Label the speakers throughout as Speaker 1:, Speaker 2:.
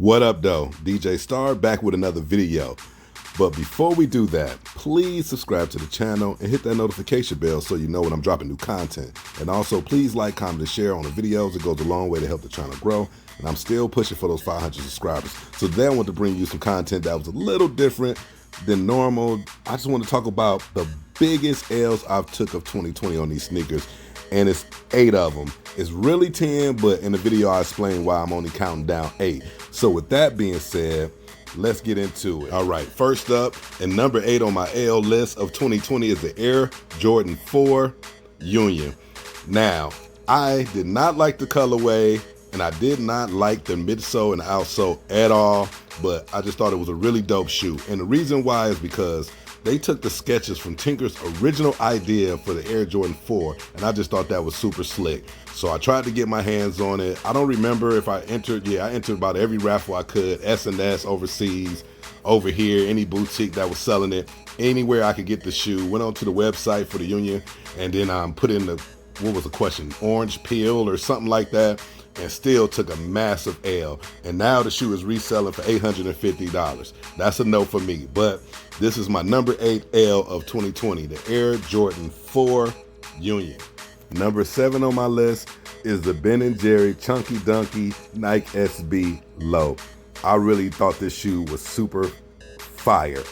Speaker 1: What up though? DJ Star back with another video. But before we do that, please subscribe to the channel and hit that notification bell so you know when I'm dropping new content. And also please like, comment, and share on the videos. It goes a long way to help the channel grow. And I'm still pushing for those 500 subscribers. So today I want to bring you some content that was a little different than normal. I just want to talk about the biggest L's I've took of 2020 on these sneakers. And it's 8 of them. It's really 10, but in the video I explain why I'm only counting down 8. So with that being said, let's get into it. All right, first up, and number 8 on my L list of 2020 is the Air Jordan 4 Union. Now, I did not like the colorway, and I did not like the midsole and the outsole at all, but I just thought it was a really dope shoe. And the reason why is because they took the sketches from Tinker's original idea for the Air Jordan 4, and I just thought that was super slick. So I tried to get my hands on it. I don't remember if I entered. Yeah, I entered about every raffle I could. S&S overseas, over here, any boutique that was selling it, anywhere I could get the shoe. Went onto the website for the Union, and then put in the, what was the question? Orange peel or something like that, and still took a massive L. And now the shoe is reselling for $850. That's a no for me. But this is my number 8 L of 2020, the Air Jordan 4 Union. Number 7 on my list is the Ben & Jerry Chunky Dunky Nike SB Low. I really thought this shoe was super fire.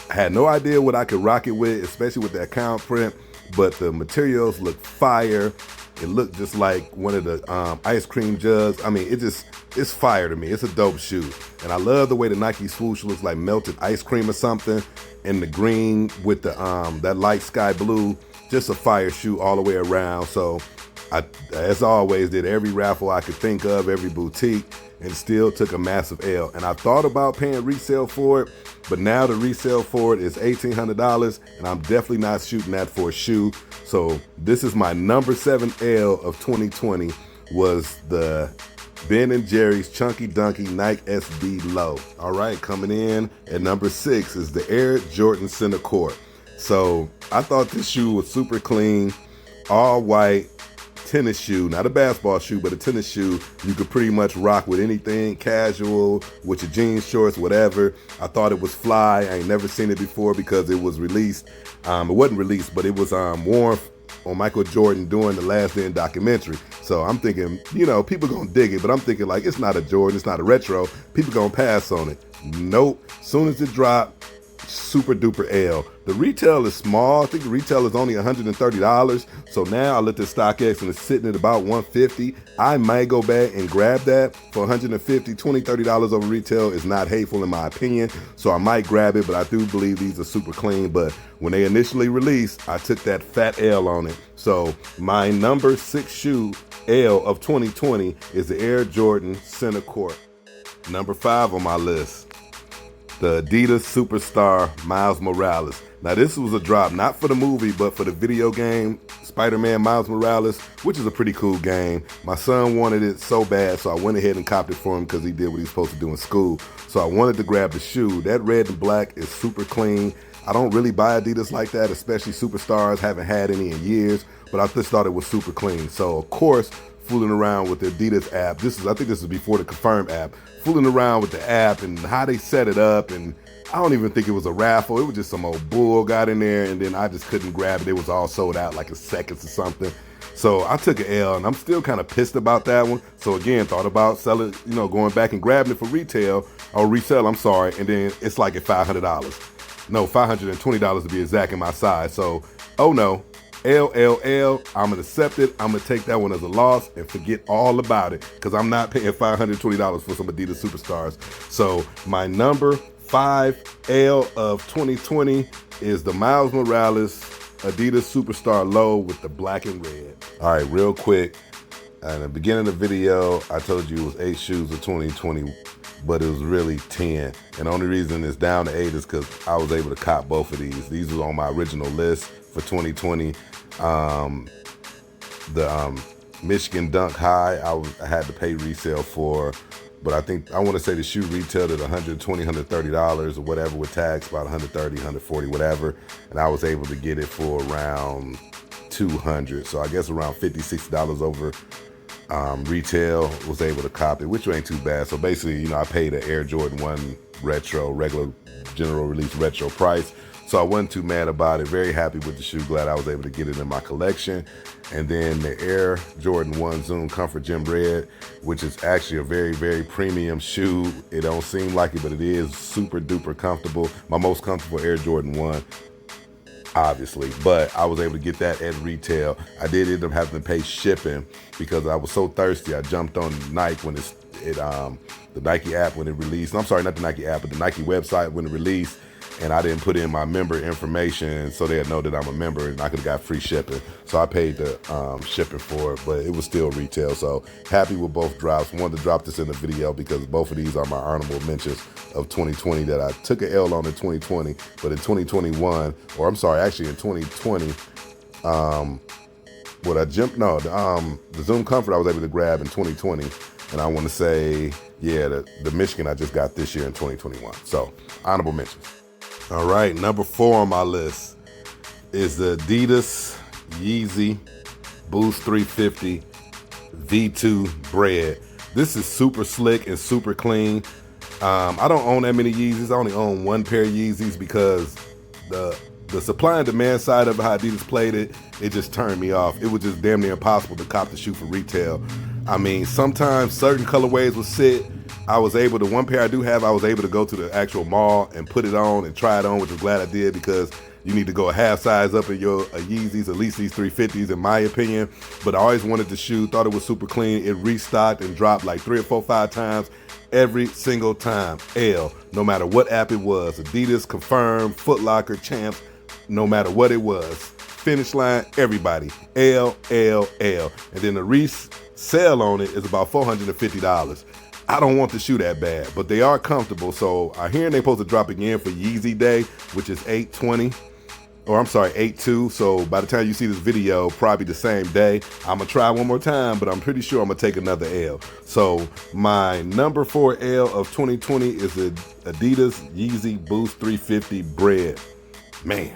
Speaker 1: I had no idea what I could rock it with, especially with that count print, but the materials look fire. It looked just like one of the ice cream jugs. I mean, it's fire to me. It's a dope shoe. And I love the way the Nike swoosh looks like melted ice cream or something. And the green with the that light sky blue. Just a fire shoe all the way around. So I, as always, did every raffle I could think of, every boutique, and still took a massive L. And I thought about paying resale for it, but now the resale for it is $1,800, and I'm definitely not shooting that for a shoe. So this is my number 7 L of 2020, was the Ben & Jerry's Chunky Dunky Nike SB Low. All right, coming in at number 6 is the Air Jordan Center Court. So I thought this shoe was super clean, all white, tennis shoe, not a basketball shoe, but a tennis shoe you could pretty much rock with anything, casual, with your jeans, shorts, whatever. I thought it was fly. I ain't never seen it before because it was released. It wasn't released, but it was worn on Michael Jordan during the Last Dance documentary. So I'm thinking, you know, people gonna dig it, but I'm thinking like, it's not a Jordan, it's not a retro. People gonna pass on it. Nope. Soon as it dropped, super duper L. The retail is small. I think the retail is only $130. So now I looked at StockX and it's sitting at about $150. I might go back and grab that for $150. $20, $30 over retail is not hateful in my opinion. So I might grab it, but I do believe these are super clean. But when they initially released, I took that fat L on it. So my number 6 shoe L of 2020 is the Air Jordan Center Court. Number 5 on my list, the Adidas Superstar Miles Morales. Now this was a drop, not for the movie, but for the video game, Spider-Man Miles Morales, which is a pretty cool game. My son wanted it so bad, so I went ahead and copped it for him because he did what he's supposed to do in school. So I wanted to grab the shoe. That red and black is super clean. I don't really buy Adidas like that, especially Superstars. Haven't had any in years, but I just thought it was super clean. So of course, fooling around with the Adidas app. I think this is before the Confirm app. Fooling around with the app and how they set it up, and I don't even think it was a raffle. It was just some old bull got in there, and then I just couldn't grab it. It was all sold out like in seconds or something. So I took an L, and I'm still kind of pissed about that one. So again, thought about selling, you know, going back and grabbing it for retail, or resell, I'm sorry, and then it's like at $500. No, $520 to be exact in my size. So, oh no. LLL, I'm gonna accept it. I'm gonna take that one as a loss and forget all about it because I'm not paying $520 for some Adidas Superstars. So my number 5 L of 2020 is the Miles Morales Adidas Superstar Low with the black and red. All right, real quick. At the beginning of the video, I told you it was 8 shoes of 2020, but it was really 10. And the only reason it's down to 8 is because I was able to cop both of these. These were on my original list for 2020. The Michigan Dunk High, I had to pay resale for, but I want to say the shoe retailed at $120, $130 or whatever with tax, about $130, $140, whatever. And I was able to get it for around $200. So I guess around $50, $60 over Retail was able to cop it, which ain't too bad. So basically, you know, I paid an Air Jordan 1 retro, regular general release retro price. So I wasn't too mad about it. Very happy with the shoe. Glad I was able to get it in my collection. And then the Air Jordan 1 Zoom Comfort Gym Red, which is actually a very, very premium shoe. It don't seem like it, but it is super duper comfortable. My most comfortable Air Jordan 1. Obviously, but I was able to get that at retail. I did end up having to pay shipping because I was so thirsty. I jumped on Nike when the Nike app when it released. I'm sorry, not the Nike app, but the Nike website when it released, and I didn't put in my member information so they'd know that I'm a member and I could have got free shipping. So I paid the shipping for it, but it was still retail. So happy with both drops. Wanted to drop this in the video because both of these are my honorable mentions of 2020 that I took an L on in 2020, but in 2021, or I'm sorry, actually in 2020, the Zoom Comfort I was able to grab in 2020, and I want to say, yeah, the Michigan I just got this year in 2021. So honorable mentions. All right, number 4 on my list is the ADIDAS Yeezy Boost 350 V2 Bread. This is super slick and super clean. I don't own that many Yeezys. I only own one pair of Yeezys because the supply and demand side of how Adidas played it just turned me off. It was just damn near impossible to cop the shoe for retail. I mean, sometimes certain colorways would sit. I was able to, one pair I do have, I was able to go to the actual mall and put it on and try it on, which I'm glad I did because you need to go a half size up in your Yeezys, at least these 350s in my opinion. But I always wanted the shoe, thought it was super clean. It restocked and dropped like 3 or 4, 5 times. Every single time, L, no matter what app it was, Adidas, Confirm, Foot Locker, Champs, no matter what it was, Finish Line, everybody, L. And then the resale on it is about $450. I don't want the shoe that bad, but they are comfortable. So I hear they're supposed to drop again for Yeezy Day, which is 8/20. Or I'm sorry, 8/2. So by the time you see this video, probably the same day, I'm gonna try one more time, but I'm pretty sure I'm gonna take another L. So my number 4 L of 2020 is the Adidas Yeezy Boost 350 Bread. Man.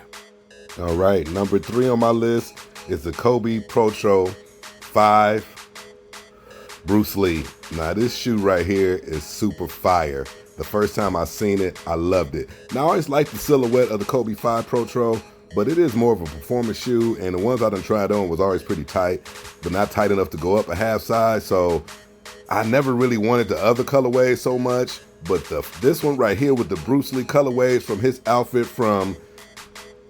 Speaker 1: All right, number 3 on my list is the Kobe PROTRO 5 Bruce Lee. Now this shoe right here is super fire. The first time I seen it, I loved it. Now I always liked the silhouette of the Kobe 5 PROTRO, but it is more of a performance shoe, and the ones I done tried on was always pretty tight, but not tight enough to go up a half size, so I never really wanted the other colorways so much, but this one right here with the Bruce Lee colorways from his outfit from,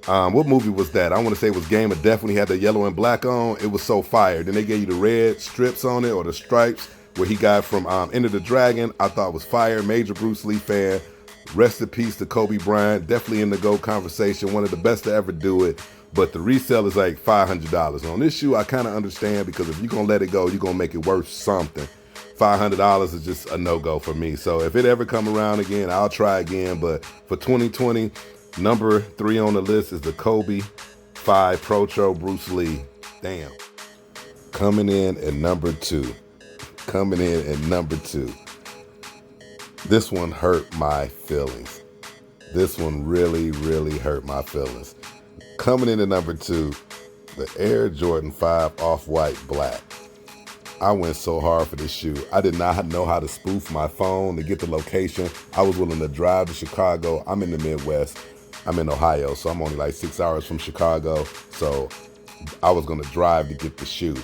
Speaker 1: what movie was that? I want to say it was Game of Death when he had the yellow and black on. It was so fire. Then they gave you the red strips on it, or the stripes, where he got from Enter the Dragon. I thought was fire. Major Bruce Lee fan. Rest in peace to Kobe Bryant. Definitely in the GOAT conversation. One of the best to ever do it. But the resale is like $500. On this shoe, I kind of understand because if you're going to let it go, you're going to make it worth something. $500 is just a no-go for me. So if it ever come around again, I'll try again. But for 2020, number 3 on the list is the Kobe 5 PROTRO Bruce Lee. Damn. Coming in at number 2. This one hurt my feelings. This one really, really hurt my feelings. Coming in at number 2, the Air Jordan 5 Off-White Black. I went so hard for this shoe. I did not know how to spoof my phone to get the location. I was willing to drive to Chicago. I'm in the Midwest. I'm in Ohio, so I'm only like 6 hours from Chicago. So I was gonna drive to get the shoe,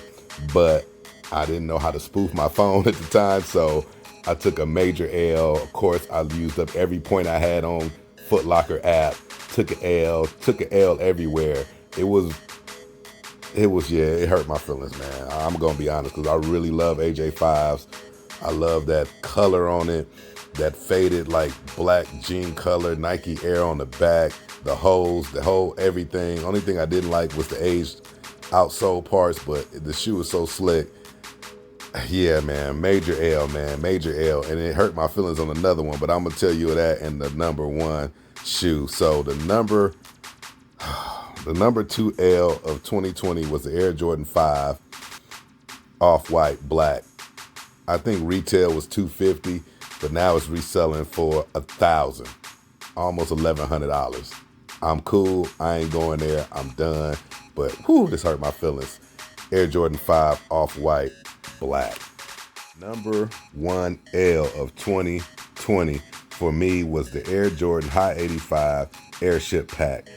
Speaker 1: but I didn't know how to spoof my phone at the time, so I took a major L. Of course, I used up every point I had on Foot Locker app. Took an L everywhere. It hurt my feelings, man. I'm gonna be honest, because I really love AJ5s. I love that color on it, that faded like black jean color, Nike Air on the back, the holes, the whole everything. Only thing I didn't like was the aged outsole parts, but the shoe was so slick. Yeah, man, major L, man, major L. And it hurt my feelings on another one, but I'm gonna tell you that in the number 1 shoe. So the number 2 L of 2020 was the Air Jordan 5 Off-White Black. I think retail was $250, but now it's reselling for $1,000, almost $1,100. I'm cool. I ain't going there. I'm done. But whew, this hurt my feelings. Air Jordan 5 Off-White. black. Number 1 L of 2020 for me was the Air Jordan High 85 Airship Pack.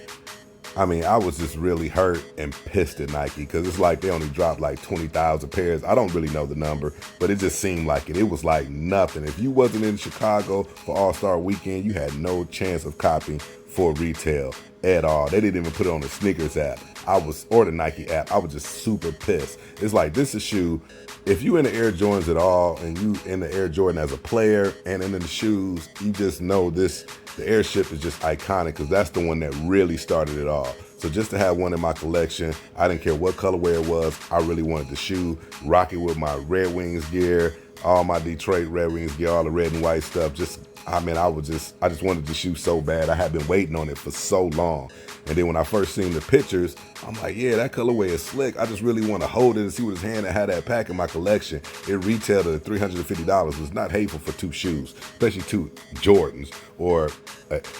Speaker 1: I mean, I was just really hurt and pissed at Nike because it's like they only dropped like 20,000 pairs. I don't really know the number, but it just seemed like it. It was like nothing. If you wasn't in Chicago for All-Star Weekend, you had no chance of copying for retail at all. They didn't even put it on the sneakers app. Or the Nike app. I was just super pissed. It's like, this is a shoe. If you in the Air Jordans at all and you in the Air Jordan as a player and in the shoes, you just know the Airship is just iconic because that's the one that really started it all. So just to have one in my collection, I didn't care what colorway it was. I really wanted the shoe, rock it with my Red Wings gear, all my Detroit Red Wings gear, all the red and white stuff. I just wanted the shoe so bad. I had been waiting on it for so long. And then when I first seen the pictures, I'm like, yeah, that colorway is slick. I just really want to hold it and see what his hand had that pack in my collection. It retailed at $350. It was not hateful for 2 shoes, especially 2 Jordans or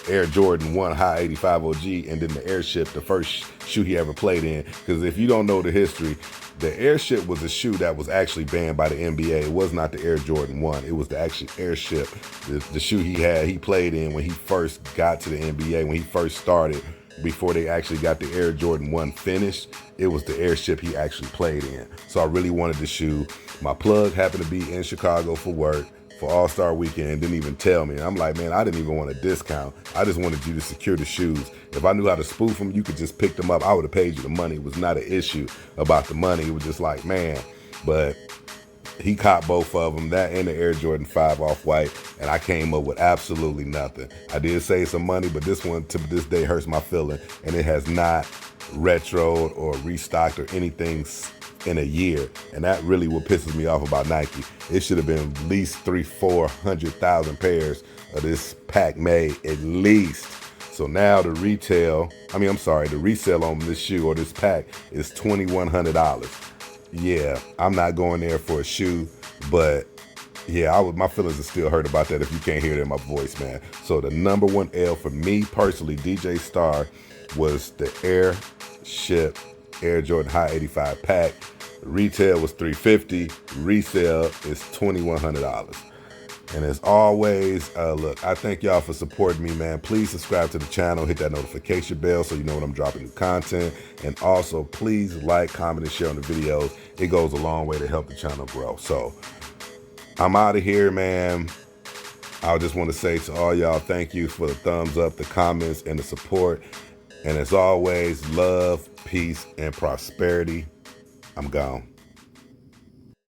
Speaker 1: Air Jordan 1 High 85 OG and then the Airship, the first shoe he ever played in. Because if you don't know the history, the Airship was a shoe that was actually banned by the NBA. It was not the Air Jordan 1. It was the actual Airship, the shoe he played in when he first got to the NBA, when he first started. Before they actually got the Air Jordan 1 finished, it was the Airship he actually played in. So I really wanted the shoe. My plug happened to be in Chicago for work for All-Star Weekend, didn't even tell me. And I'm like, man, I didn't even want a discount. I just wanted you to secure the shoes. If I knew how to spoof them, you could just pick them up. I would have paid you the money. It was not an issue about the money. It was just like, man, but he caught both of them, that and the Air Jordan 5 Off-White, and I came up with absolutely nothing. I did save some money, but this one to this day hurts my feeling, and it has not retroed or restocked or anything in a year, and that really what pisses me off about Nike. It should have been at least 300,000-400,000 pairs of this pack made, at least. So now the resale on this shoe or this pack is $2,100. Yeah, I'm not going there for a shoe, but yeah, my feelings are still hurt about that if you can't hear it in my voice, man. So the number 1 L for me personally, DJ Star, was the Airship Air Jordan High 85 pack. Retail was $350, resale is $2,100. And as always, look, I thank y'all for supporting me, man. Please subscribe to the channel, hit that notification bell so you know when I'm dropping new content. And also, please like, comment, and share on the videos. It goes a long way to help the channel grow. So, I'm out of here, man. I just want to say to all y'all, thank you for the thumbs up, the comments, and the support. And as always, love, peace, and prosperity. I'm gone.